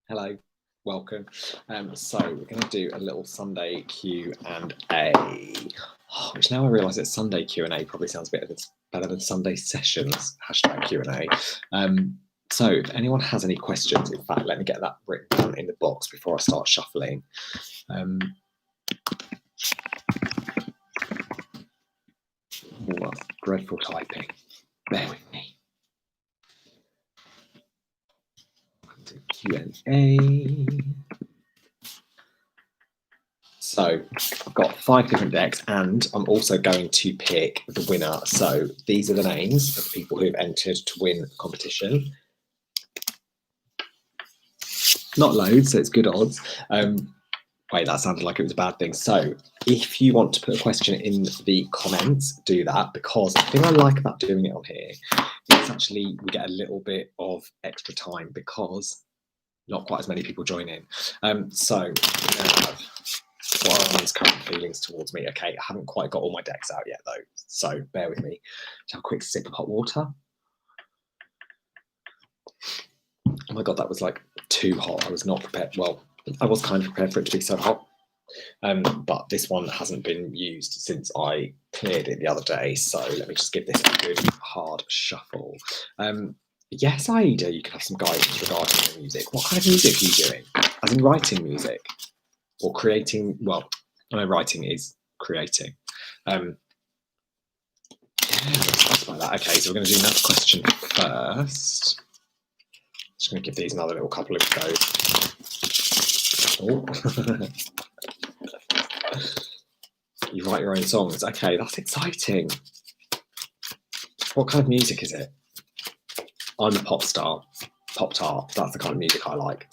Hello, welcome. So we're going to do a little Sunday Q&A, which now I realise that Sunday Q&A probably sounds better than Sunday sessions, hashtag Q&A. So if anyone has any questions, in fact, let me get that written down in the box before I start shuffling. Dreadful typing. Bear with me. Q&A. So I've got 5 different decks, and I'm also going to pick the winner. So these are the names of people who've entered to win the competition. Not loads, so it's good odds. Wait, that sounded like it was a bad thing. So if you want to put a question in the comments, do that, because the thing I like about doing it on here is actually we get a little bit of extra time because not quite as many people join in. So what are his current feelings towards me? Okay, I haven't quite got all my decks out yet though, so bear with me. Just have a quick sip of hot water. Oh my god, that was like too hot. I was not prepared. Well, I was kind of prepared for it to be so hot, but this one hasn't been used since I cleared it the other day. So let me just give this a good hard shuffle. Yes, Aida, you can have some guidance regarding the music. What kind of music are you doing? As in writing music or creating? Well, I know writing is creating. Yeah, like that. Okay, so we're going to do another question first. Just going to give these another little couple of goes. Oh. You write your own songs. Okay, that's exciting. What kind of music is it? I'm a pop star. Pop tart. That's the kind of music I like.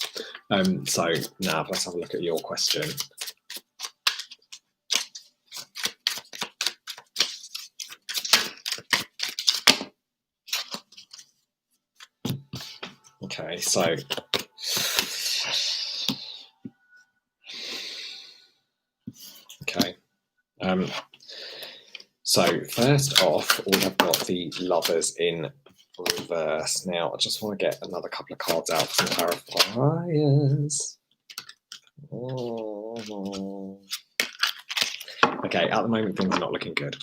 So now let's have a look at your question. Okay, so okay. So first off, we have got the lovers in reverse. Now, I just want to get another couple of cards out for some clarifiers. Oh. Okay, at the moment, things are not looking good.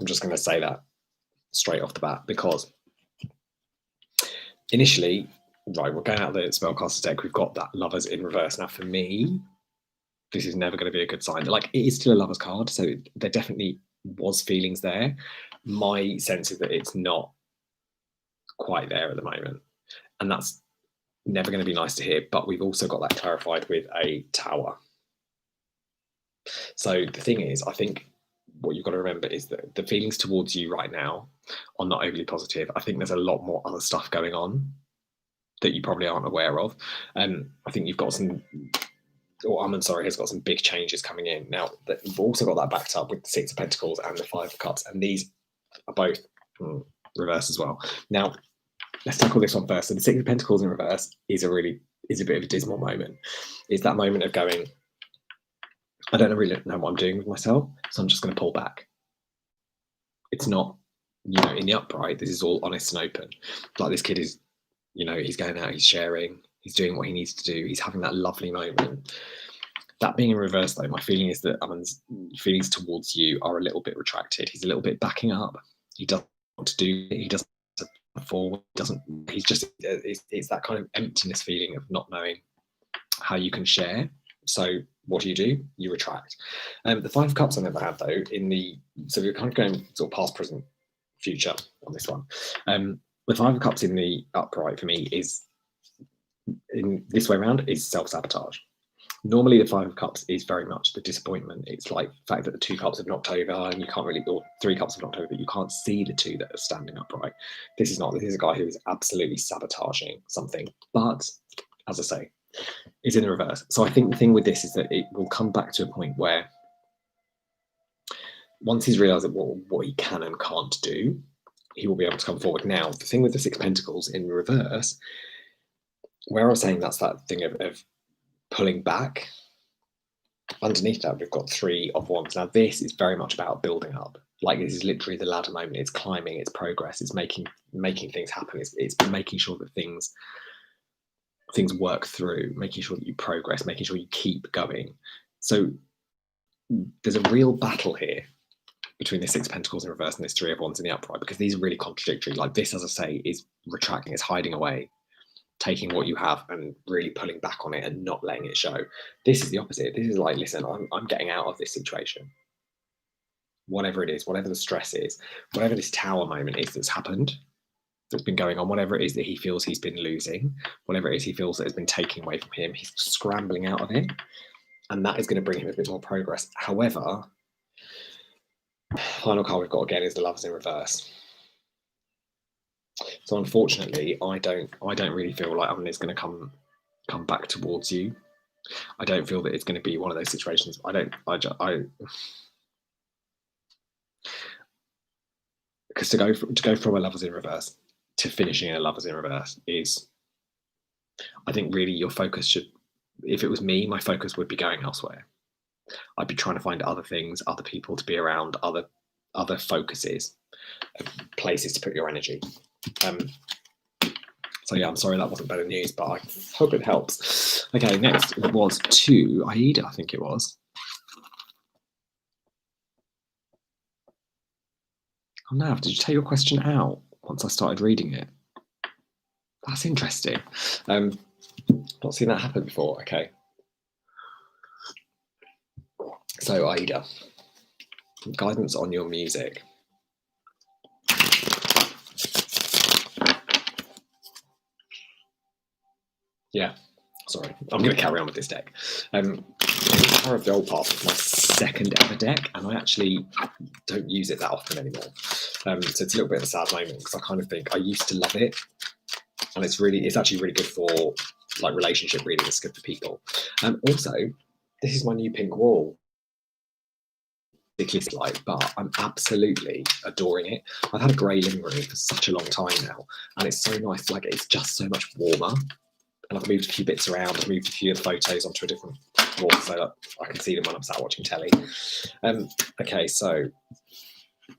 I'm just going to say that straight off the bat because initially, right, we're going out the spellcaster deck. We've got that lovers in reverse. Now, for me, this is never going to be a good sign. Like, it is still a lover's card, so there definitely was feelings there. My sense is that it's not quite there at the moment, and that's never going to be nice to hear. But we've also got that clarified with a tower. So the thing is, I think what you've got to remember is that the feelings towards you right now are not overly positive. I think there's a lot more other stuff going on that you probably aren't aware of. I think you've got some, or Sorry has got some big changes coming in. Now, we've also got that backed up with the Six of Pentacles and the Five of Cups, and these are both reverse as well. Now, let's tackle this one first. So the Six of Pentacles in reverse is a bit of a dismal moment. It's that moment of going, I don't really know what I'm doing with myself, so I'm just going to pull back. It's not, in the upright, this is all honest and open. Like, this kid is, he's going out, he's sharing, he's doing what he needs to do, he's having that lovely moment. That being in reverse, though, my feeling is that Amon's feelings towards you are a little bit retracted. He's a little bit backing up. He doesn't want to do, he doesn't forward, he's just, it's that kind of emptiness feeling of not knowing how you can share. So what do? You retract. The Five of Cups, on the other hand, though, so we're kind of going sort of past, present, future on this one. The Five of Cups in the upright for me is, in this way around, is self-sabotage. Normally, the Five of Cups is very much the disappointment. It's like the fact that the Two Cups have knocked over and you can't really, or Three Cups have knocked over, you can't see the two that are standing upright. This is not. This is a guy who is absolutely sabotaging something. But, as I say, it's in the reverse. So I think the thing with this is that it will come back to a point where once he's realised what he can and can't do, he will be able to come forward. Now, the thing with the Six of Pentacles in reverse, where I was saying that's that thing of pulling back, underneath that we've got Three of Wands. Now, this is very much about building up. Like, this is literally the ladder moment. It's climbing, it's progress, it's making things happen. It's making sure that things things work through, making sure that you progress, making sure you keep going. So there's a real battle here between the Six of Pentacles in reverse and this Three of Wands in the upright, because these are really contradictory. Like this, as I say, is retracting, it's hiding away, taking what you have and really pulling back on it and not letting it show. This is the opposite. This is like, listen, I'm getting out of this situation. Whatever it is, whatever the stress is, whatever this tower moment is that's happened, that's been going on, whatever it is that he feels he's been losing, whatever it is he feels that has been taken away from him, he's scrambling out of it. And that is going to bring him a bit more progress. However, final card we've got again is the Lovers in reverse. So unfortunately, I don't really feel like Alan is going to come back towards you. I don't feel that it's going to be one of those situations. Because to go from a Lovers in reverse to finishing a Lovers in reverse is, I think really your focus should, if it was me, my focus would be going elsewhere. I'd be trying to find other things, other people to be around, other focuses, places to put your energy. So yeah, I'm sorry that wasn't better news, but I hope it helps. Okay, next it was to Aida, I think it was. Oh, Nav, did you take your question out once I started reading it? That's interesting. Not seen that happen before. Okay. So Aida, guidance on your music. Yeah, sorry, I'm going to carry on with this deck. Power of the Old Path is my second ever deck, and I actually don't use it that often anymore. So it's a little bit of a sad moment because I kind of think I used to love it, and it's actually really good for like relationship reading. It's good for people. Also, this is my new pink wall. Like, but I'm absolutely adoring it. I've had a grey living room for such a long time now, and it's so nice. Like, it's just so much warmer. And I've moved a few bits around. I've moved a few of the photos onto a different wall so that I can see them when I'm sat watching telly. Okay, so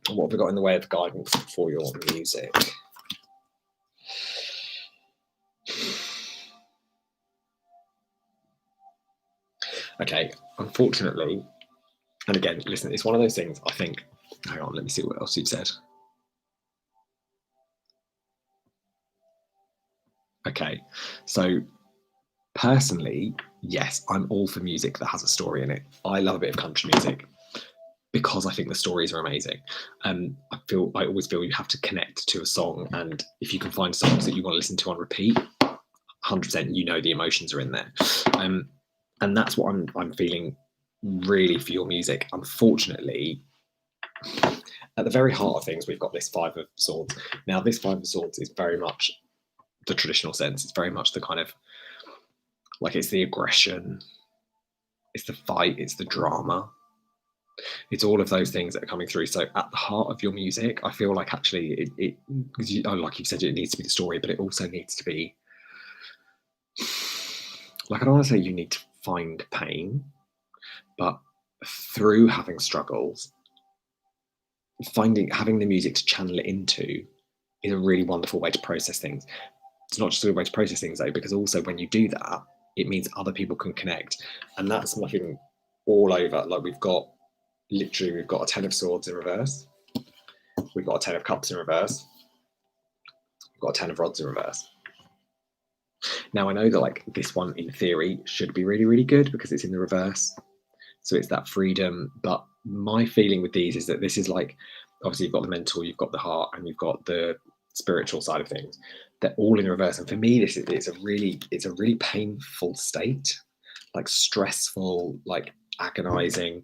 what have we got in the way of guidance for your music? Okay, unfortunately, and again, listen, it's one of those things, I think, hang on, let me see what else you've said. Okay, so personally, yes, I'm all for music that has a story in it. I love a bit of country music because I think the stories are amazing. I always feel you have to connect to a song, and if you can find songs that you want to listen to on repeat, 100%, you know the emotions are in there, and that's what I'm feeling really for your music. Unfortunately, at the very heart of things, we've got this Five of Swords. Now, this Five of Swords is very much the traditional sense. It's very much the kind of, like, it's the aggression, it's the fight, it's the drama. It's all of those things that are coming through. So at the heart of your music, I feel like actually like you said, it needs to be the story, but it also needs to be, like, I don't want to say you need to find pain, but through having struggles, having the music to channel it into is a really wonderful way to process things. It's not just a good way to process things though, because also when you do that, it means other people can connect. And that's nothing all over. Like, we've got a 10 of Swords in reverse. We've got a 10 of Cups in reverse. We've got a 10 of Rods in reverse. Now, I know that, like, this one in theory should be really, really good because it's in the reverse. So it's that freedom. But my feeling with these is that this is like, obviously you've got the mental, you've got the heart, and you've got the spiritual side of things. They're all in reverse. And for me, it's a really painful state, like stressful, like agonizing.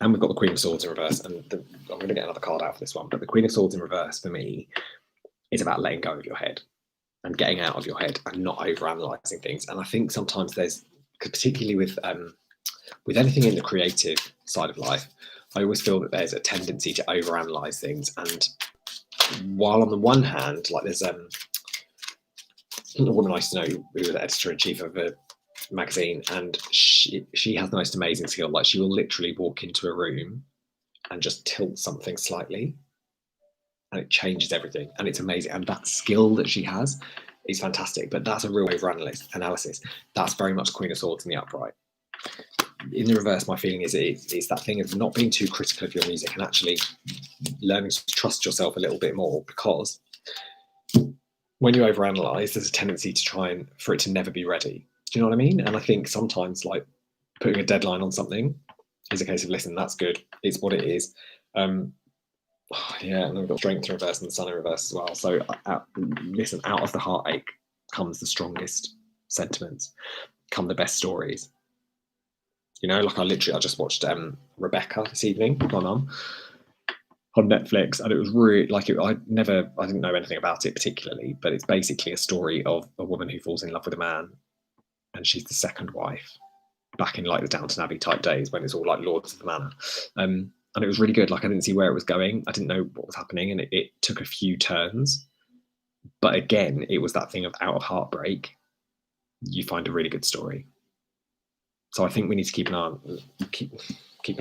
And we've got the Queen of Swords in reverse. And I'm going to get another card out for this one. But the Queen of Swords in reverse for me is about letting go of your head and getting out of your head and not overanalyzing things. And I think sometimes particularly with anything in the creative side of life, I always feel that there's a tendency to overanalyze things. And while on the one hand, like, there's a woman I used to know who was the editor-in-chief of a magazine, and she has the most amazing skill. Like, she will literally walk into a room and just tilt something slightly, and it changes everything, and it's amazing. And that skill that she has is fantastic. But that's a real over analysis. That's very much Queen of Swords in the upright. In the reverse, my feeling is it's that thing of not being too critical of your music and actually learning to trust yourself a little bit more, because when you overanalyze, there's a tendency to try and for it to never be ready. Do you know what I mean? And I think sometimes like putting a deadline on something is a case of, listen, that's good. It's what it is. Yeah, and we've got strength in reverse and the sun in reverse as well. So listen, out of the heartache comes the strongest sentiments, come the best stories. You know, like I just watched Rebecca this evening with my mum on Netflix, and it was really like I didn't know anything about it particularly, but it's basically a story of a woman who falls in love with a man, and she's the second wife back in like the Downton Abbey type days when it's all like Lords of the Manor. And it was really good. Like I didn't see where it was going. I didn't know what was happening, and it took a few turns. But again, it was that thing of out of heartbreak, you find a really good story. So I think we need to keep an eye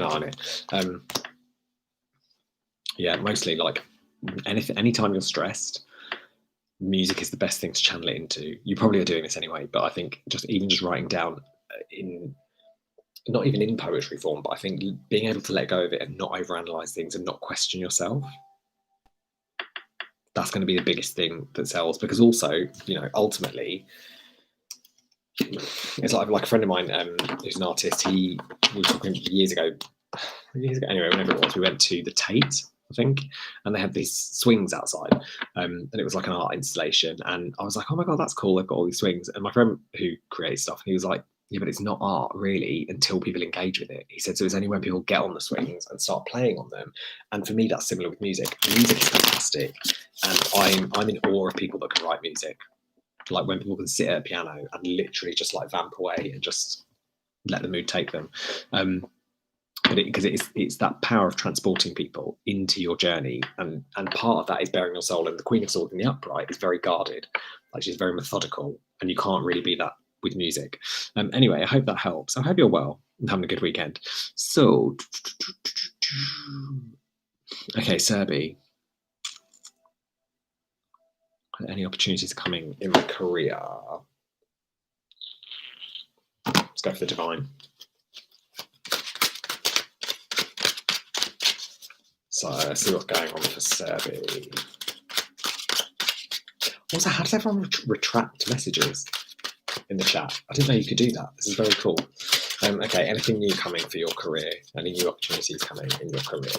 on it. Yeah, mostly like anytime you're stressed, music is the best thing to channel it into. You probably are doing this anyway, but I think just writing down not even in poetry form, but I think being able to let go of it and not overanalyze things and not question yourself, that's going to be the biggest thing that sells. Because also, you know, ultimately, it's like a friend of mine who's an artist. We were talking years ago. Anyway, whenever it was, we went to the Tate, I think, and they had these swings outside, and it was like an art installation. And I was like, oh my god, that's cool. They've got all these swings. And my friend who creates stuff, he was like, yeah, but it's not art really until people engage with it. He said, so it's only when people get on the swings and start playing on them. And for me, that's similar with music. Music is fantastic, and I'm in awe of people that can write music. Like when people can sit at a piano and literally just like vamp away and just let the mood take them. But because it's that power of transporting people into your journey, and part of that is bearing your soul. And the Queen of Swords in the upright is very guarded, like she's very methodical, and you can't really be that with music. Anyway, I hope that helps. I hope you're well and having a good weekend. So, okay, Serbi. Any opportunities coming in my career? Let's go for the divine. So let's see what's going on for Serbi. Also, how does everyone retract messages in the chat? I didn't know you could do that. This is very cool. Okay, anything new coming for your career? Any new opportunities coming in your career?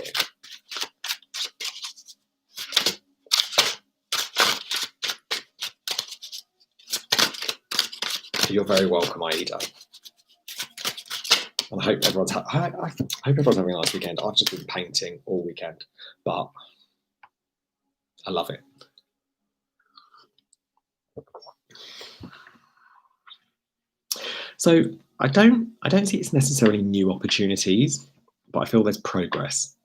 You're very welcome, Aida. And I hope everyone's I hope everyone's having a nice weekend. I've just been painting all weekend, but I love it. So I don't see it's necessarily new opportunities, but I feel there's progress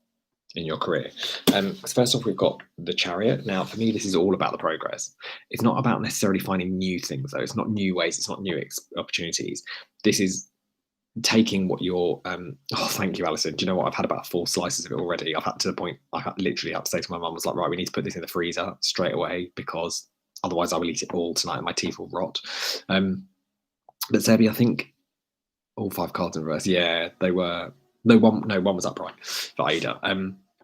in your career. Because first off, we've got the Chariot. Now, for me, this is all about the progress. It's not about necessarily finding new things, though. It's not new ways. It's not new opportunities. This is taking what you're. Oh, thank you, Alison. Do you know what? I've had about 4 slices of it already. I've had to the point I literally had to say to my mum, was like, right, we need to put this in the freezer straight away because otherwise I will eat it all tonight and my teeth will rot. But Sebi, I think all 5 cards in reverse. Yeah, they were. No, one was upright for Aida.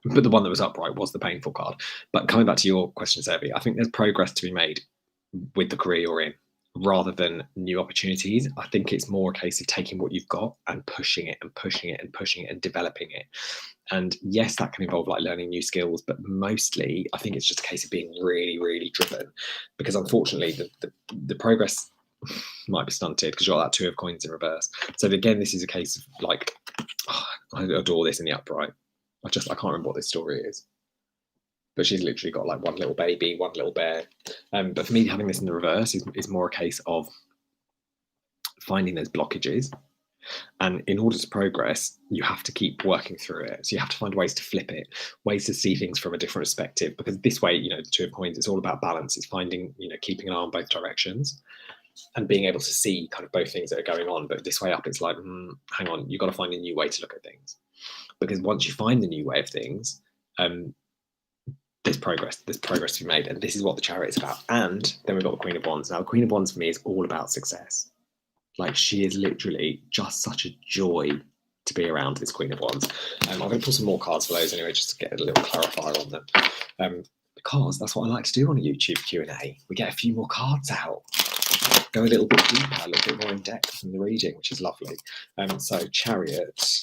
But the one that was upright was the painful card. But coming back to your question, Sebi, I think there's progress to be made with the career you're in rather than new opportunities. I think it's more a case of taking what you've got and pushing it and pushing it and pushing it and developing it. And yes, that can involve like learning new skills, but mostly I think it's just a case of being really, really driven, because unfortunately the progress might be stunted because you've got that 2 of coins in reverse. So again, this is a case of like, I adore this in the upright. I can't remember what this story is, but she's literally got like 1 little baby, 1 little bear. But for me, having this in the reverse is more a case of finding those blockages. And in order to progress, you have to keep working through it. So you have to find ways to flip it, ways to see things from a different perspective, because this way, the 2 of coins, it's all about balance. It's finding, keeping an eye on both directions and being able to see kind of both things that are going on. But this way up, it's like, hang on, you've got to find a new way to look at things. Because once you find the new way of things, there's progress to be made, and this is what the Chariot is about. And then we've got the Queen of Wands. Now, the Queen of Wands for me is all about success. Like, she is literally just such a joy to be around, this Queen of Wands. I'm going to pull some more cards for those anyway, just to get a little clarifier on them, because that's what I like to do on a YouTube Q&A. We get a few more cards out, go a little bit deeper, a little bit more in depth in the reading, which is lovely. So Chariot,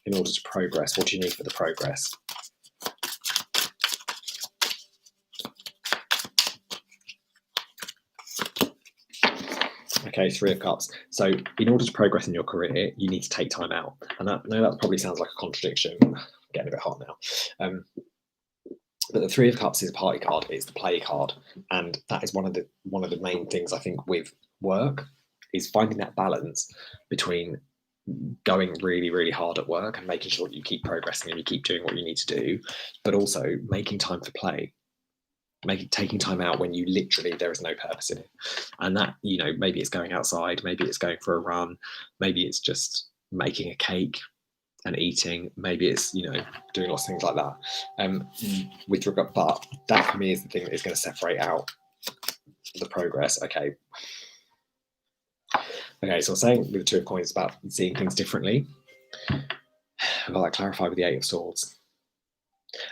in order to progress, what do you need for the progress? Okay, Three of Cups. So in order to progress in your career, you need to take time out. And that probably sounds like a contradiction. I'm getting a bit hot now. But the Three of Cups is a party card. It's the play card. And that is one of the main things, I think, with work, is finding that balance between going really, really hard at work and making sure that you keep progressing and you keep doing what you need to do, but also making time for play. Taking time out when you literally, there is no purpose in it. And that, maybe it's going outside, maybe it's going for a run, maybe it's just making a cake and eating, maybe it's, doing lots of things like that. With regard, but that for me is the thing that is going to separate out the progress. Okay, so I'm saying with the Two of Coins about seeing things differently. I've got that clarified with the Eight of Swords.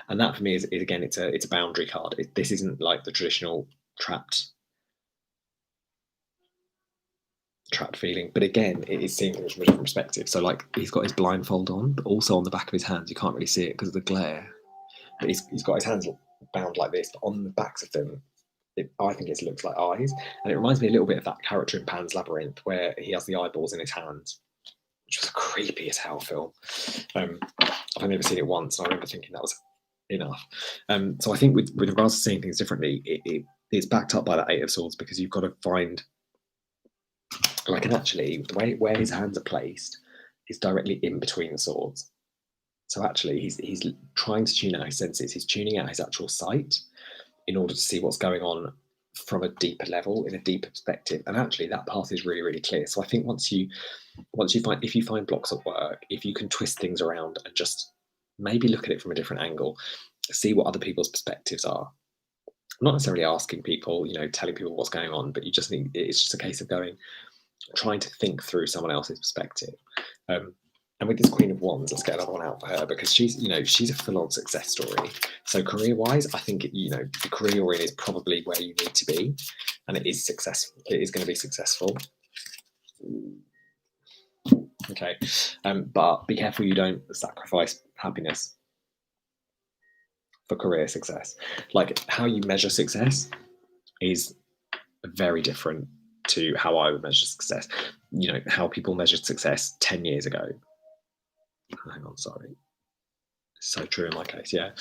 And that for me is again, it's a boundary card. This isn't like the traditional trapped feeling, but again, it is seeing things from a different perspective. So like, he's got his blindfold on, but also on the back of his hands, you can't really see it because of the glare. But he's got his hands bound like this, but on the backs of them, I think it looks like eyes. And it reminds me a little bit of that character in Pan's Labyrinth where he has the eyeballs in his hands, which was a creepy as hell film. I've never seen it once, and I remember thinking that was enough. So I think with regards to seeing things differently, it's backed up by that Eight of Swords, because you've got to find, like, and actually the way where his hands are placed is directly in between the swords. So actually he's trying to tune out his senses. He's tuning out his actual sight in order to see what's going on from a deeper level, in a deeper perspective. And actually that path is really, really clear. So I think once you find blocks at work, if you can twist things around and just maybe look at it from a different angle, see what other people's perspectives are. I'm not necessarily asking people, telling people what's going on, but it's just a case of trying to think through someone else's perspective. And with this Queen of Wands, let's get another one out for her, because she's a full-on success story. So career-wise, I think, the career you're in is probably where you need to be, and it is successful. It is going to be successful. Okay, but be careful you don't sacrifice happiness for career success. Like, how you measure success is very different to how I would measure success. How people measured success 10 years ago. Hang on, sorry. So true in my case, yeah.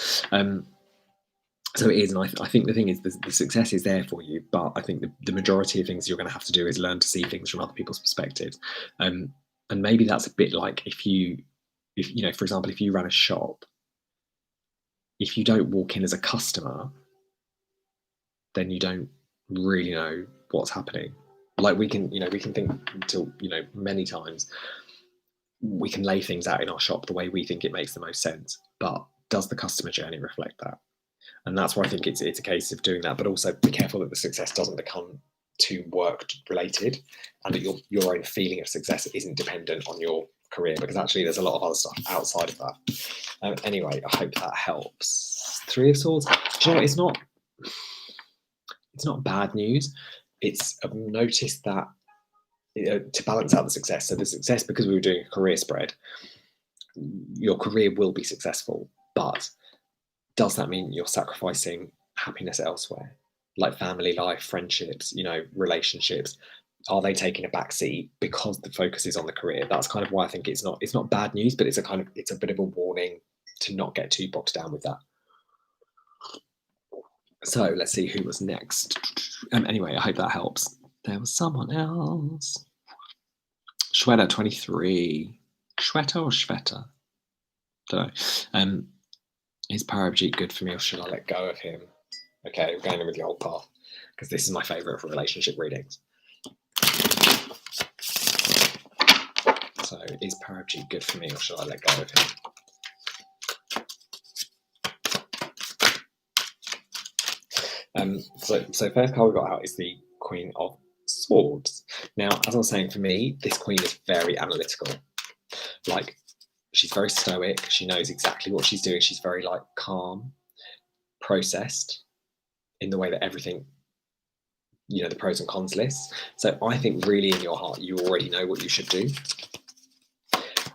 So it is, and I think the thing is, the success is there for you, but I think the majority of things you're going to have to do is learn to see things from other people's perspectives. And maybe that's a bit like if for example, if you run a shop, if you don't walk in as a customer, then you don't really know what's happening. Like, we can think until, many times we can lay things out in our shop the way we think it makes the most sense, but does the customer journey reflect that? And that's where I think it's a case of doing that, but also be careful that the success doesn't become too work related, and that your own feeling of success isn't dependent on your career, because actually there's a lot of other stuff outside of that. Anyway, I hope that helps. Three of Swords. Do you know what? It's not bad news. I've noticed that to balance out the success. So the success, because we were doing a career spread, your career will be successful, but does that mean you're sacrificing happiness elsewhere, like family life, friendships, relationships? Are they taking a back seat because the focus is on the career? That's kind of why I think it's not bad news, but it's a bit of a warning to not get too bogged down with that. So let's see who was next. Anyway, I hope that helps. There was someone else. Shweta 23. Shweta or Shweta? Don't know. Is Parabjeet good for me, or should I let go of him? Okay, we're going in with the old path, because this is my favourite for relationship readings. So is Parabjeet good for me, or should I let go of him? So first card we got out is the Queen of Swords. Now, as I was saying, for me, this queen is very analytical. Like, she's very stoic. She knows exactly what she's doing. She's very like calm, processed in the way that everything, the pros and cons lists. So I think really in your heart, you already know what you should do.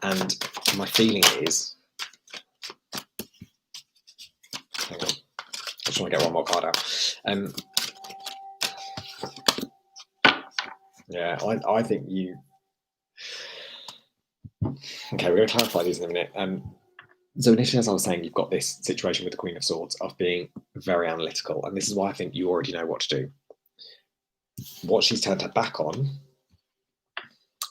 And my feeling is, hang on, I just want to get one more card out. Yeah, I think you. Okay, we're going to clarify these in a minute. So initially, as I was saying, you've got this situation with the Queen of Swords of being very analytical, and this is why I think you already know what to do. What she's turned her back on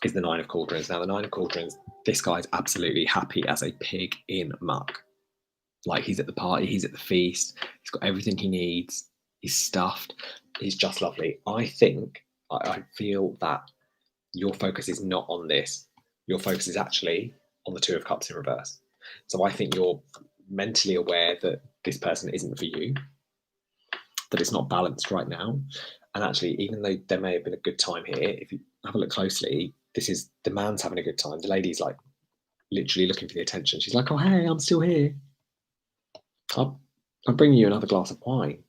is the Nine of Cauldrons. Now, the Nine of Cauldrons, this guy's absolutely happy as a pig in muck. Like, he's at the party, he's at the feast, he's got everything he needs, he's stuffed, he's just lovely. I feel that your focus is not on this. Your focus is actually on the Two of Cups in reverse. So I think you're mentally aware that this person isn't for you, that it's not balanced right now. And actually, even though there may have been a good time here, if you have a look closely, this is the man's having a good time. The lady's like literally looking for the attention. She's like, oh, hey, I'm still here. I'll bring you another glass of wine.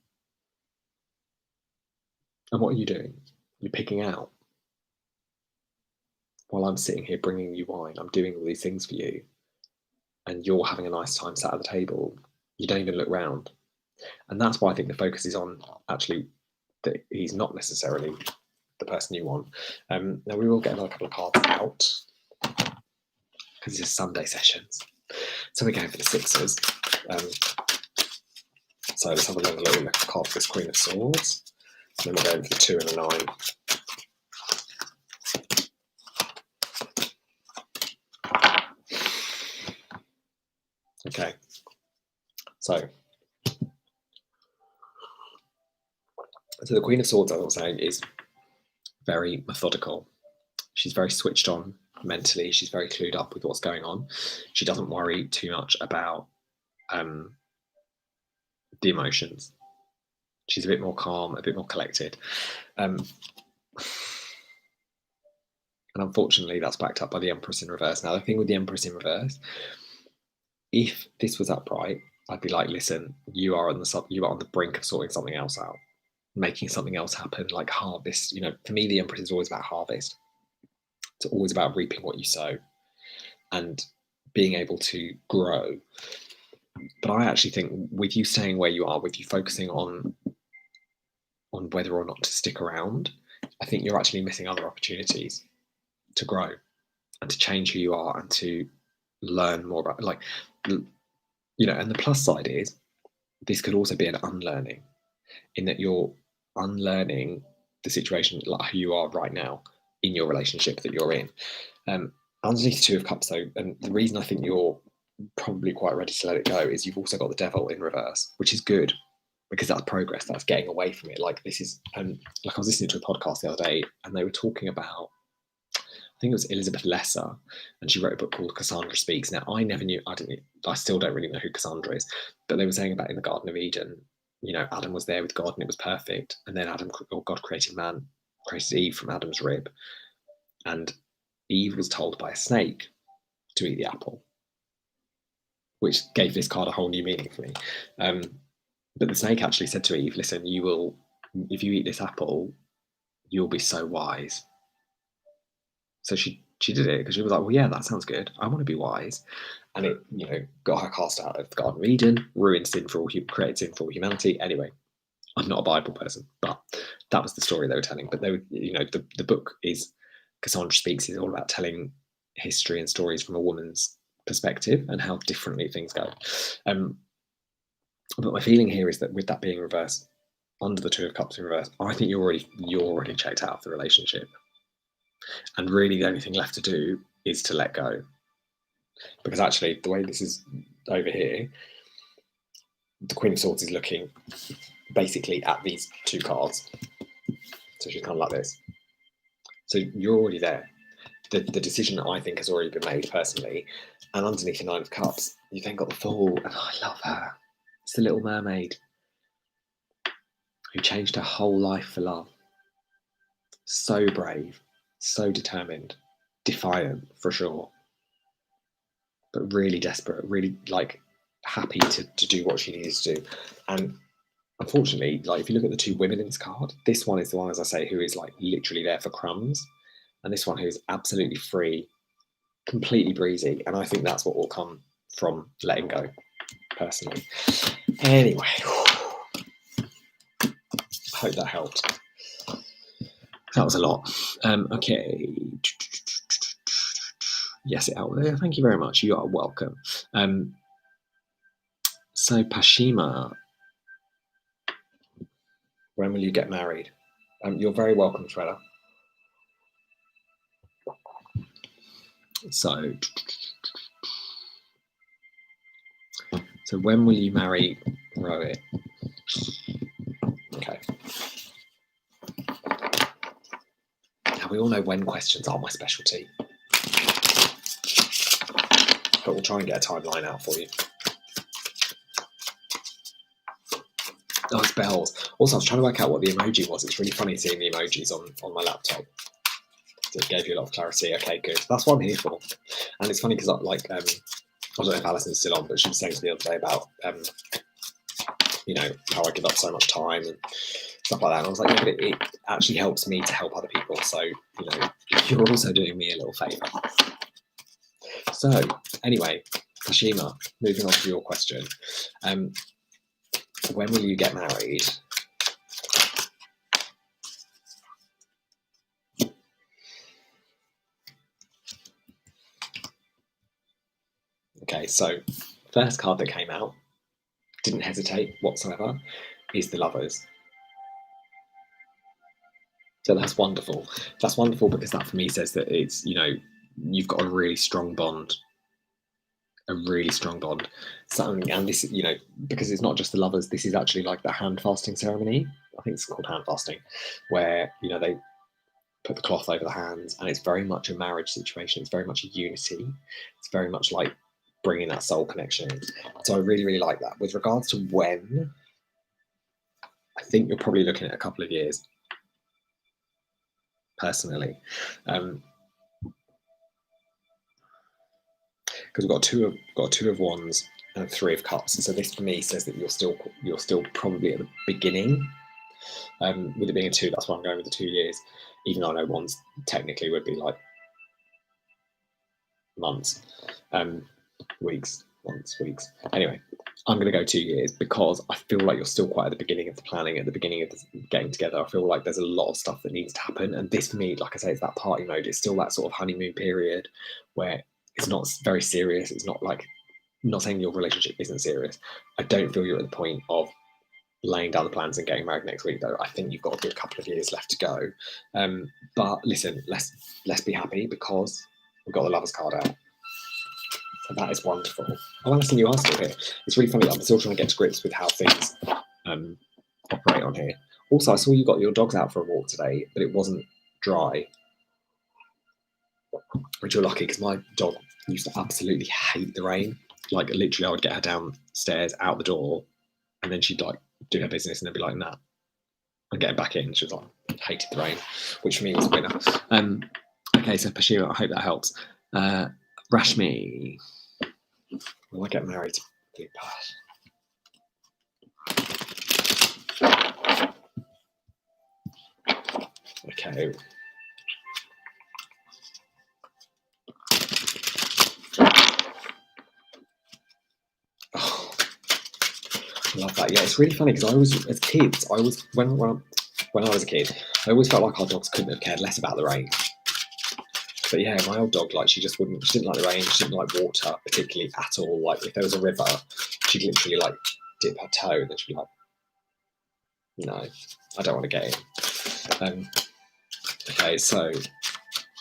And what are you doing? You're picking out. While I'm sitting here bringing you wine, I'm doing all these things for you. And you're having a nice time sat at the table. You don't even look round. And that's why I think the focus is on actually that he's not necessarily the person you want. Now we will get another couple of cards out because this is Sunday sessions. So we're going for the sixes. So let's have a little look at card for this Queen of Swords. And then we're going for the 2 and a 9. Okay, so the Queen of Swords, as I was saying, is very methodical. She's very switched on mentally. She's very clued up with what's going on. She doesn't worry too much about the emotions. She's a bit more calm, a bit more collected. And unfortunately, that's backed up by the Empress in reverse. Now, the thing with the Empress in reverse, if this was upright, I'd be like, listen, you are on the brink of sorting something else out, making something else happen, like harvest. For me, the Empress is always about harvest. It's always about reaping what you sow and being able to grow. But I actually think with you staying where you are, with you focusing on whether or not to stick around, I think you're actually missing other opportunities to grow and to change who you are and to learn more about, and the plus side is this could also be an unlearning, in that you're unlearning the situation like who you are right now in your relationship that you're in. Underneath 2 of Cups, though, and the reason I think you're probably quite ready to let it go is you've also got the Devil in reverse, which is good because that's progress. That's getting away from it. Like, this is like, I was listening to a podcast the other day and they were talking about, I think it was Elizabeth Lesser, and she wrote a book called Cassandra Speaks. Now, I never knew, I still don't really know who Cassandra is, but they were saying about in the Garden of Eden, Adam was there with God and it was perfect. And then God created Eve from Adam's rib. And Eve was told by a snake to eat the apple, which gave this card a whole new meaning for me. But the snake actually said to Eve, listen, if you eat this apple, you'll be so wise. So she did it because she was like, well, yeah, that sounds good. I want to be wise. And it, got her cast out of the Garden of Eden, created sin for all humanity. Anyway, I'm not a Bible person, but that was the story they were telling. But they were, the book is Cassandra Speaks is all about telling history and stories from a woman's perspective and how differently things go. But my feeling here is that with that being reversed, under the 2 of Cups in reverse, I think you're already checked out of the relationship. And really the only thing left to do is to let go. Because actually, the way this is over here, the Queen of Swords is looking basically at these 2 cards. So she's kind of like this. So you're already there. The decision, I think, has already been made personally. And underneath the 9 of Cups, you've then got the Fool. And I love her. It's the Little Mermaid. who changed her whole life for love. So brave, so determined, defiant for sure, but really desperate, really like happy to do what she needs to do. And unfortunately, like if you look at the two women in this card, this one is the one, as I say, who is like literally there for crumbs, and this one who's absolutely free, completely breezy. And I think that's what will come from letting go, personally. Anyway, I hope that helped. That was a lot. Okay. Yes, it helped. Thank you very much. You are welcome. So Pashima, when will you get married? You're very welcome, Trella. So when will you marry Rohit? Okay. Now we all know when questions are my specialty, but we'll try and get a timeline out for you. Oh, it's bells. Also, I was trying to work out what the emoji was. It's really funny seeing the emojis on my laptop. So it gave you a lot of clarity. Okay, good. That's what I'm here for. And it's funny because I don't know if Alison's still on, but she was saying to me the other day about how I give up so much time and stuff like that. And I was like, but it actually helps me to help other people. So, you're also doing me a little favour. So, anyway, Hashima, moving on to your question. When will you get married? Okay, so first card that came out, didn't hesitate whatsoever, is the Lovers. So that's wonderful. That's wonderful because that for me says that it's, you've got a really strong bond. Something, and this, because it's not just the Lovers, this is actually like the hand fasting ceremony. I think it's called hand fasting, where, they put the cloth over the hands, and it's very much a marriage situation. It's very much a unity. It's very much like bringing that soul connection in. So I really, really like that. With regards to when, I think you're probably looking at a couple of years, personally. Because we've got two of wands and 3 of cups, and so this for me says that you're still probably at the beginning. With it being a 2, that's why I'm going with the 2 years, even though I know wands technically would be like months, weeks. Anyway, I'm going to go 2 years because I feel like you're still quite at the beginning of the planning, at the beginning of the getting together. I feel like there's a lot of stuff that needs to happen, and this for me, like I say, it's that party mode. It's still that sort of honeymoon period where it's not very serious. It's not like, I'm not saying your relationship isn't serious. I don't feel you're at the point of laying down the plans and getting married next week, though. I think you've got a good couple of years left to go. But listen, let's be happy because we've got the Lovers card out. So that is wonderful. Oh, Alison, you are still here. It's really funny. I'm still trying to get to grips with how things operate on here. Also, I saw you got your dogs out for a walk today, but it wasn't dry, which you're lucky because my dog used to absolutely hate the rain. Like literally, I would get her downstairs, out the door, and then she'd like do her business and then be like, nah, I'm getting back in. She was like, hated the rain, which for me was a winner. Okay, so Pashira, I hope that helps. Rashmi, will I get married to Blue Path? Okay. Oh, I love that. Yeah, it's really funny because I was, as kids, when I was a kid, I always felt like our dogs couldn't have cared less about the rain. But yeah, my old dog, like she didn't like the rain, she didn't like water particularly at all. Like if there was a river, she'd literally like dip her toe and then she'd be like, no, I don't want to get in. Okay, so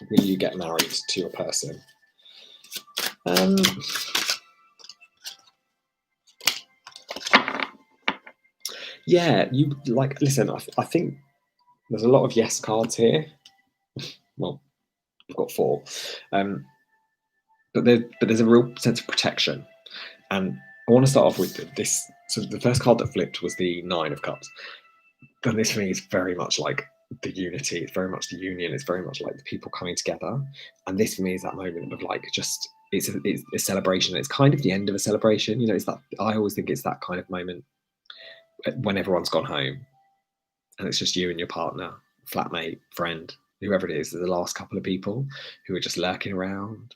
will you get married to a person? Yeah, you like, listen, I think there's a lot of yes cards here. Well, I've got 4. But there's a real sense of protection. And I want to start off with this. So the first card that flipped was the 9 of Cups. And this for me is very much like the unity. It's very much the union. It's very much like the people coming together. And this for me is that moment of like just it's a celebration. It's kind of the end of a celebration. You know, it's that I always think it's that kind of moment when everyone's gone home and it's just you and your partner, flatmate, friend, whoever it is, the last couple of people who are just lurking around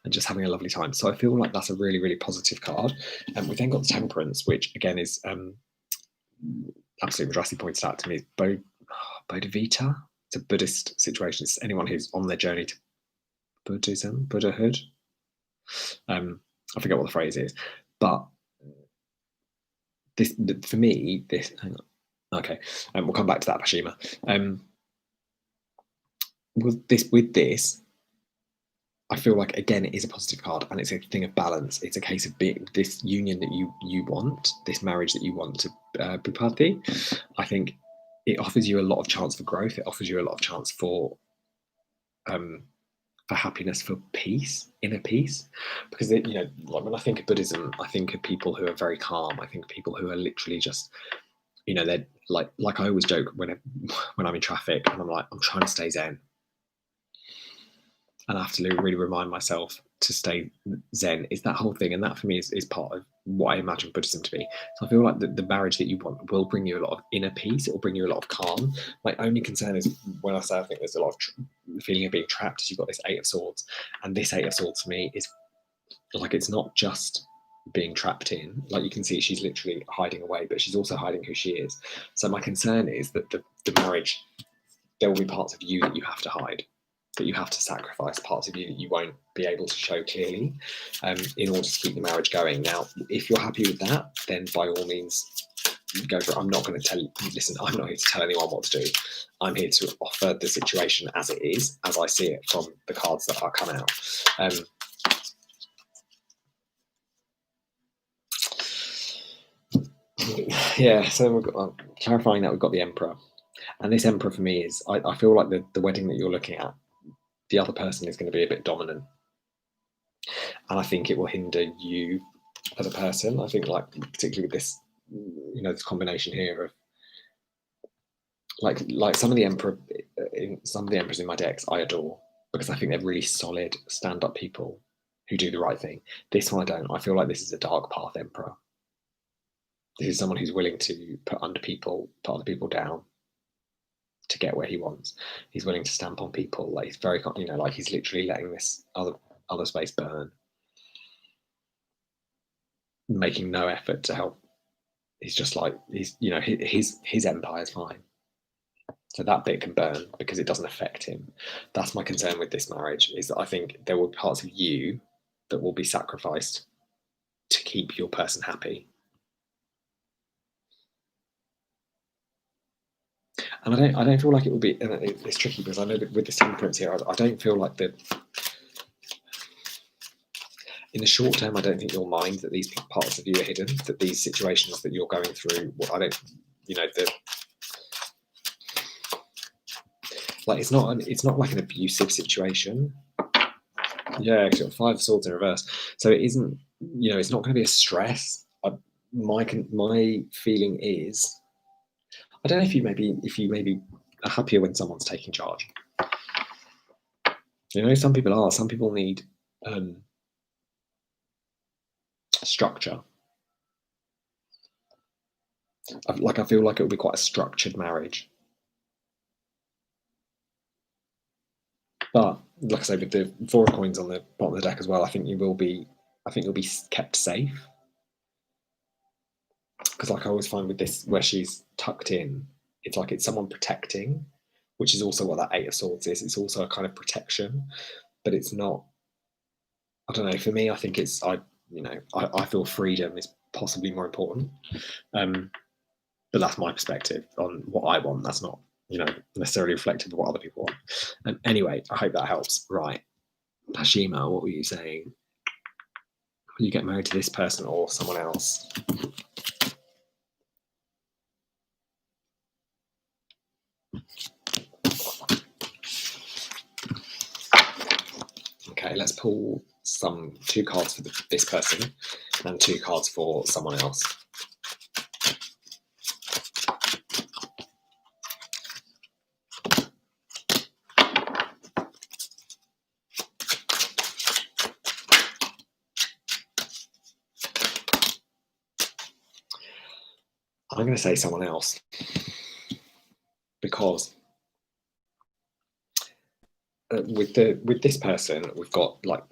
and just having a lovely time. So I feel like that's a really, really positive card. And we then got the Temperance, which again is absolutely Madrasi pointed out to me, is Bodhivita. It's a Buddhist situation. It's anyone who's on their journey to Buddhism, Buddhahood. I forget what the phrase is, but this for me, this hang on. Okay, we'll come back to that, Pashima. With this, I feel like again it is a positive card, and it's a thing of balance. It's a case of being this union that you want, this marriage that you want to Bupati. I think it offers you a lot of chance for growth. It offers you a lot of chance for happiness, for peace, inner peace. Because you know, like when I think of Buddhism, I think of people who are very calm. I think of people who are literally just, you know, they're like I always joke when I'm in traffic and I'm like, I'm trying to stay zen. And I have to really remind myself to stay zen. Is that whole thing, and that for me is part of what I imagine Buddhism to be. So I feel like the marriage that you want will bring you a lot of inner peace. It will bring you a lot of calm. My only concern is when I say I think there's a lot of feeling of being trapped, is you've got this Eight of Swords, and this Eight of Swords for me is like, it's not just being trapped in. Like you can see, she's literally hiding away, but she's also hiding who she is. So my concern is that the marriage, there will be parts of you that you have to hide, that you have to sacrifice, parts of you that you won't be able to show clearly in order to keep the marriage going. Now, if you're happy with that, then by all means, go for it. I'm not going to tell you, listen, I'm not here to tell anyone what to do. I'm here to offer the situation as it is, as I see it from the cards that are coming out. Yeah, so we've got, clarifying that, we've got the Emperor. And this Emperor for me is, I feel like the wedding that you're looking at, the other person is going to be a bit dominant. And I think it will hinder you as a person. I think, like, particularly with this, you know, this combination here of like some of the emperors in my decks I adore, because I think they're really solid stand-up people who do the right thing. This one I don't. I feel like this is a dark path Emperor. This is someone who's willing to put other people down to get where he wants. He's willing to stamp on people. Like, he's very, you know, like he's literally letting this other space burn, making no effort to help. He's just like, he's, you know, his empire's fine. So that bit can burn because it doesn't affect him. That's my concern with this marriage, is that I think there will be parts of you that will be sacrificed to keep your person happy. And I don't feel like it will be. It's tricky because I know that with this Temperance here, I don't feel like in the short term, I don't think you'll mind that these parts of you are hidden, that these situations that you're going through. I don't, you know, like it's not like an abusive situation. Yeah, it's got Five of Swords in reverse, so it isn't. You know, it's not going to be a stress. My feeling is, I don't know if you maybe are happier when someone's taking charge. You know, some people are. Some people need structure. I feel like it will be quite a structured marriage. But like I say, with the Four of Coins on the bottom of the deck as well, I think you'll be kept safe. Because like I always find with this, where she's tucked in, it's like it's someone protecting, which is also what that Eight of Swords is. It's also a kind of protection, but it's not. I don't know. For me, I think it's I feel freedom is possibly more important. But that's my perspective on what I want. That's not, you know, necessarily reflective of what other people want. Anyway, I hope that helps. Right, Pashima, what were you saying? Will you get married to this person or someone else? Okay, let's pull two cards for this person and two cards for someone else. I'm going to say someone else because with this person, we've got like,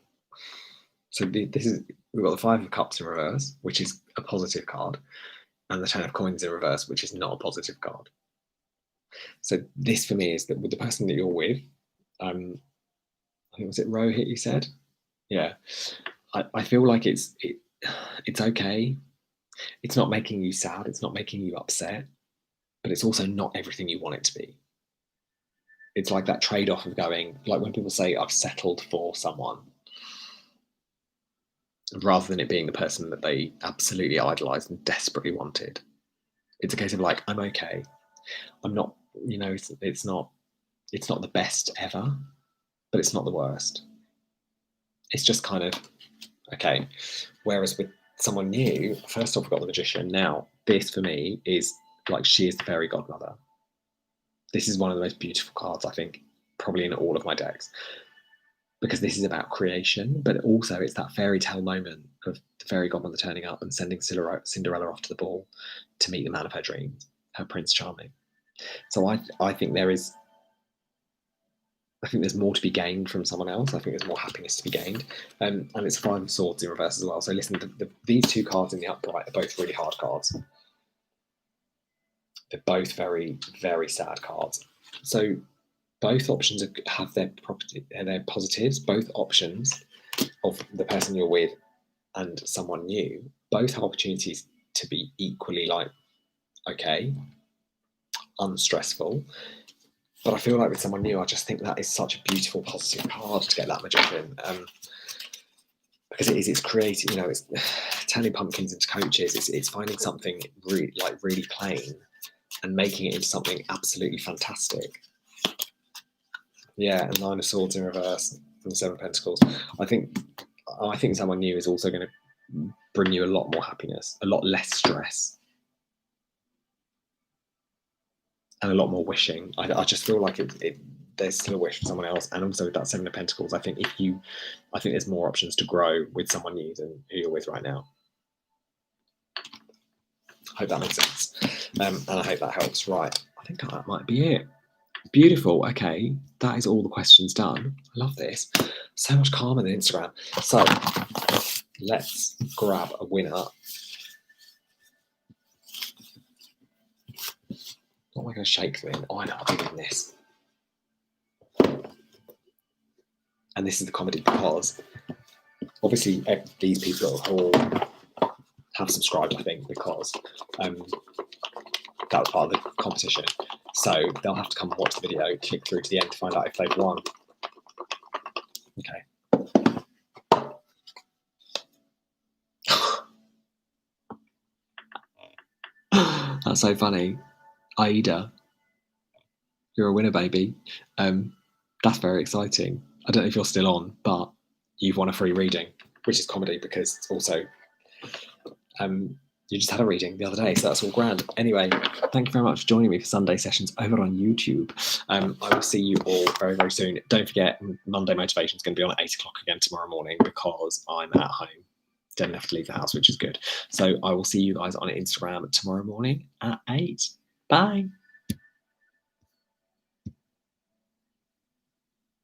so we've got the Five of Cups in reverse, which is a positive card, and the Ten of Coins in reverse, which is not a positive card. So this for me is that with the person that you're with, I think was it Rohit you said, yeah, I feel like it's okay. It's not making you sad. It's not making you upset, but it's also not everything you want it to be. It's like that trade-off of going, like when people say I've settled for someone, rather than it being the person that they absolutely idolized and desperately wanted. It's a case of like, I'm okay. I'm not, it's not the best ever, but it's not the worst. It's just kind of okay. Whereas with someone new, first off, we've got the Magician. Now, this for me is like, she is the fairy godmother. This is one of the most beautiful cards, I think, probably in all of my decks, because this is about creation, but also it's that fairy tale moment of the fairy godmother turning up and sending Cinderella off to the ball to meet the man of her dreams, her Prince Charming. So I think there's more to be gained from someone else. I think there's more happiness to be gained. And it's Five of Swords in reverse as well. So listen, these two cards in the upright are both really hard cards. They're both very, very sad cards. So both options have their positives. Both options of the person you're with and someone new, both have opportunities to be equally like, okay, unstressful. But I feel like with someone new, I just think that is such a beautiful, positive card to get that Magician. Because it's creating, it's turning pumpkins into coaches. It's finding something really plain and making it into something absolutely fantastic. Yeah, and Nine of Swords in reverse from the Seven of Pentacles. I think someone new is also going to bring you a lot more happiness, a lot less stress, and a lot more wishing. I just feel like there's still a wish for someone else, and also with that Seven of Pentacles, I think there's more options to grow with someone new than who you're with right now. I hope that makes sense, and I hope that helps. Right, I think that might be it. Beautiful. Okay, that is all the questions done. I love this. So much calmer than Instagram. So let's grab a winner. What am I going to shake them in? Oh, I know, I'm doing this. And this is the comedy because obviously these people all have subscribed, I think, because that was part of the competition. So they'll have to come and watch the video, click through to the end to find out if they've won. Okay. That's so funny. Aida, you're a winner, baby. That's very exciting. I don't know if you're still on, but you've won a free reading, which is comedy because it's also you just had a reading the other day, so that's all grand. Anyway, thank you very much for joining me for Sunday sessions over on YouTube. I will see you all very, very soon. Don't forget, Monday Motivation is going to be on at 8 o'clock again tomorrow morning because I'm at home. Don't have to leave the house, which is good. So I will see you guys on Instagram tomorrow morning at 8. Bye.